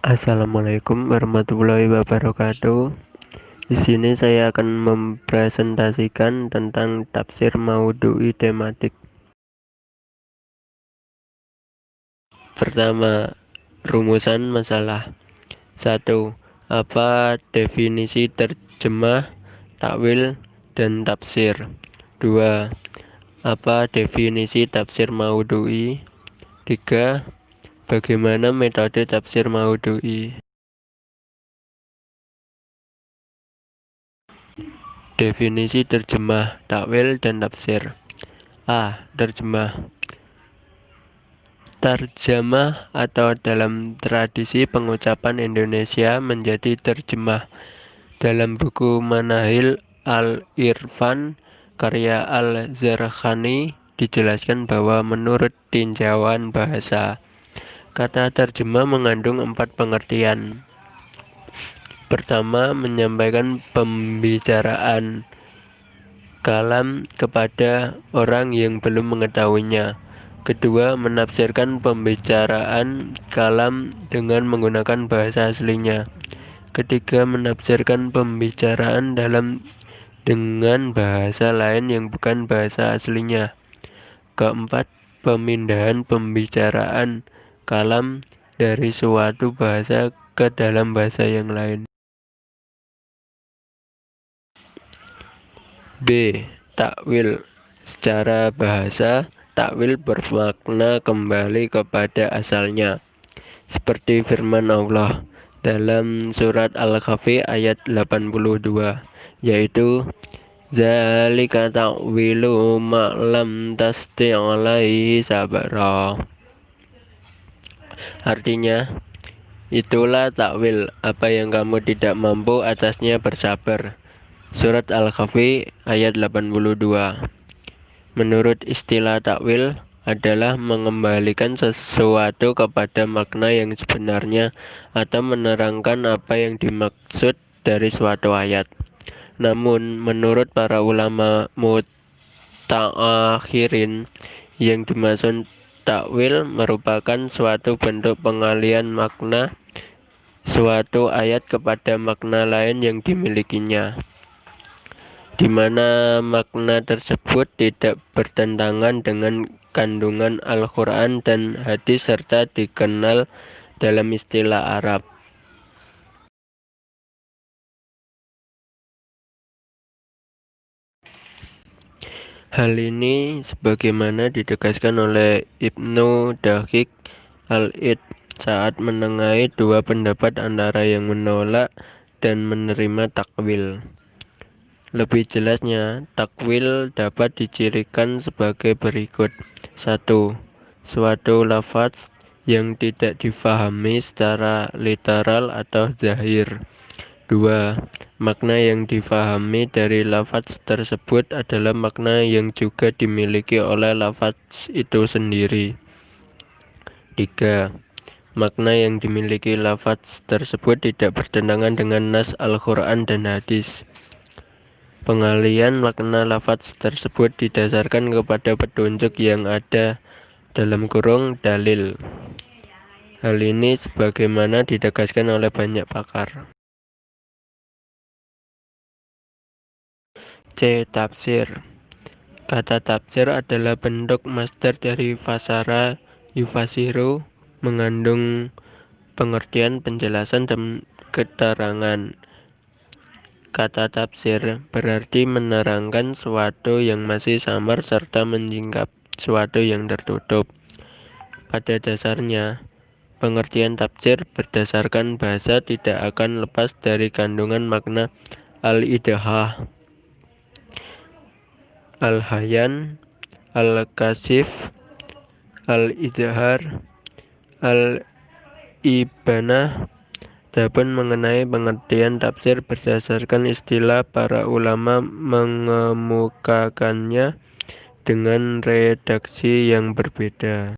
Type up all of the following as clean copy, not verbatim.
Assalamualaikum warahmatullahi wabarakatuh. Di sini saya akan mempresentasikan tentang tafsir maudhu'i tematik. Pertama, rumusan masalah. 1. Apa definisi terjemah, takwil, dan tafsir? 2. Apa definisi tafsir maudhu'i? 3. Bagaimana metode tafsir maudhu'i? Definisi terjemah, takwil, dan tafsir. A. Terjemah. Tarjamah atau dalam tradisi pengucapan Indonesia menjadi terjemah. Dalam buku Manahil al-Irfan karya Al-Zarkhani dijelaskan bahwa menurut tinjauan bahasa, kata terjemah mengandung 4 pengertian. Pertama, menyampaikan pembicaraan kalam kepada orang yang belum mengetahuinya. Kedua, menafsirkan pembicaraan kalam dengan menggunakan bahasa aslinya. Ketiga, menafsirkan pembicaraan dalam dengan bahasa lain yang bukan bahasa aslinya. Keempat, pemindahan pembicaraan kalam dari suatu bahasa ke dalam bahasa yang lain. B. Takwil. Secara bahasa, takwil bermakna kembali kepada asalnya, seperti firman Allah dalam surat Al-Kahfi ayat 82, yaitu Zalika ta'wilu ma'lam tasti' alaihi sabara. Artinya, itulah takwil, apa yang kamu tidak mampu atasnya bersabar. Surat Al-Kahfi ayat 82. Menurut istilah takwil adalah mengembalikan sesuatu kepada makna yang sebenarnya atau menerangkan apa yang dimaksud dari suatu ayat. Namun, menurut para ulama mutaakhirin, yang dimaksud takwil merupakan suatu bentuk pengalian makna suatu ayat kepada makna lain yang dimilikinya, di mana makna tersebut tidak bertentangan dengan kandungan Al-Quran dan hadis serta dikenal dalam istilah Arab. Hal ini sebagaimana ditegaskan oleh Ibnu Daqiq al-Id saat menengahi dua pendapat antara yang menolak dan menerima takwil. Lebih jelasnya, takwil dapat dicirikan sebagai berikut. 1. Suatu lafaz yang tidak difahami secara literal atau zahir. 2. Makna yang difahami dari lafaz tersebut adalah makna yang juga dimiliki oleh lafaz itu sendiri. 3. Makna yang dimiliki lafaz tersebut tidak bertentangan dengan nas Al-Quran dan hadis. Pengalian makna lafaz tersebut didasarkan kepada petunjuk yang ada dalam kurung dalil. Hal ini sebagaimana ditegaskan oleh banyak pakar. C. Tafsir. Kata tafsir adalah bentuk masdar dari fasara yufasiru, mengandung pengertian, penjelasan, dan keterangan. Kata tafsir berarti menerangkan sesuatu yang masih samar serta menyingkap sesuatu yang tertutup. Pada dasarnya, pengertian tafsir berdasarkan bahasa tidak akan lepas dari kandungan makna al-idhah, al-hayan, al-kasif, al-idhar, al-ibanah. Adapun mengenai pengertian tafsir berdasarkan istilah, para ulama mengemukakannya dengan redaksi yang berbeda.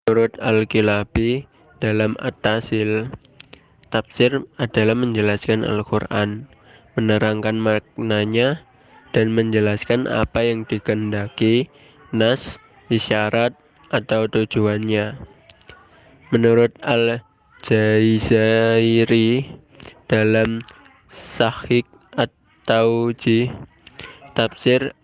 Menurut Al-Kilabi dalam At-Tasil, tafsir adalah menjelaskan Al-Quran, menerangkan maknanya, dan menjelaskan apa yang dikehendaki nas, isyarat, atau tujuannya. Menurut Al-Jaizairi dalam Sahih At-Tauji, tafsir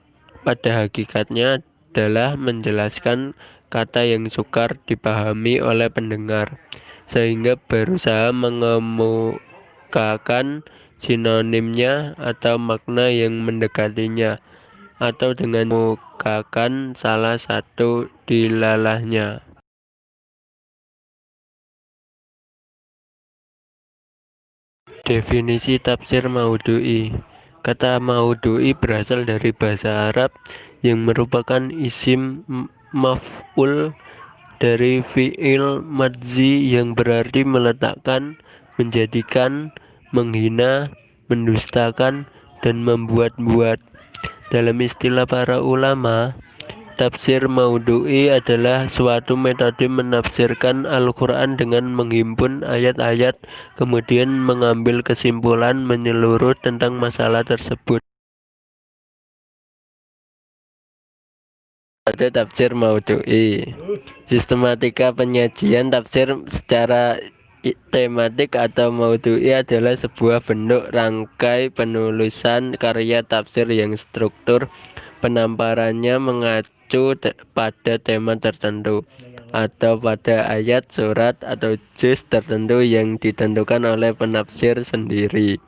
pada hakikatnya adalah menjelaskan kata yang sukar dipahami oleh pendengar, sehingga berusaha mengemukakan sinonimnya atau makna yang mendekatinya, atau dengan mengemukakan salah satu dilalahnya. Definisi tafsir maudhu'i. Kata maudhu'i berasal dari bahasa Arab yang merupakan isim maf'ul dari fi'il madzi yang berarti meletakkan, menjadikan, menghina, mendustakan, dan membuat-buat. Dalam istilah para ulama, tafsir maudhu'i adalah suatu metode menafsirkan Al-Quran dengan menghimpun ayat-ayat, kemudian mengambil kesimpulan menyeluruh tentang masalah tersebut. Ada tafsir maudhu'i. Sistematika penyajian tafsir secara tematik atau maudhu'i adalah sebuah bentuk rangkai penulisan karya tafsir yang struktur penamparannya mengacu pada tema tertentu atau pada ayat, surat, atau juz tertentu yang ditentukan oleh penafsir sendiri.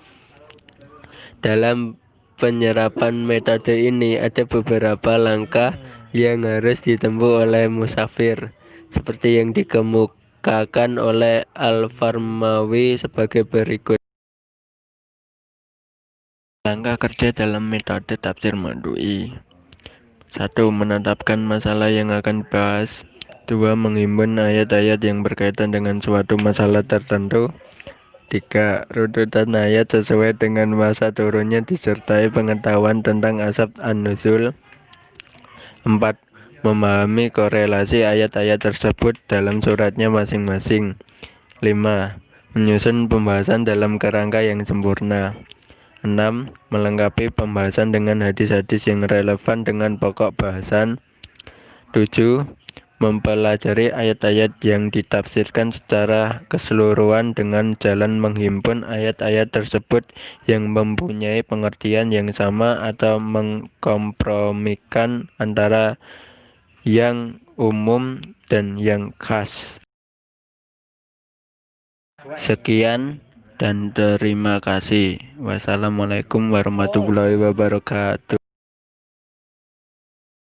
Dalam penyerapan metode ini ada beberapa langkah yang harus ditempuh oleh musafir, seperti yang dikemukakan oleh Al-Farmawi sebagai berikut. Langkah kerja dalam metode tafsir maudhu'i. 1. Menetapkan masalah yang akan dibahas. 2. Menghimpun ayat-ayat yang berkaitan dengan suatu masalah tertentu. 3. Runutan ayat sesuai dengan masa turunnya disertai pengetahuan tentang asbab an-nuzul. 4. Memahami korelasi ayat-ayat tersebut dalam suratnya masing-masing. 5. Menyusun pembahasan dalam kerangka yang sempurna. 6. Melengkapi pembahasan dengan hadis-hadis yang relevan dengan pokok bahasan. 7. Mempelajari ayat-ayat yang ditafsirkan secara keseluruhan dengan jalan menghimpun ayat-ayat tersebut yang mempunyai pengertian yang sama atau mengkompromikan antara yang umum dan yang khas. Sekian dan terima kasih. Wassalamualaikum warahmatullahi wabarakatuh.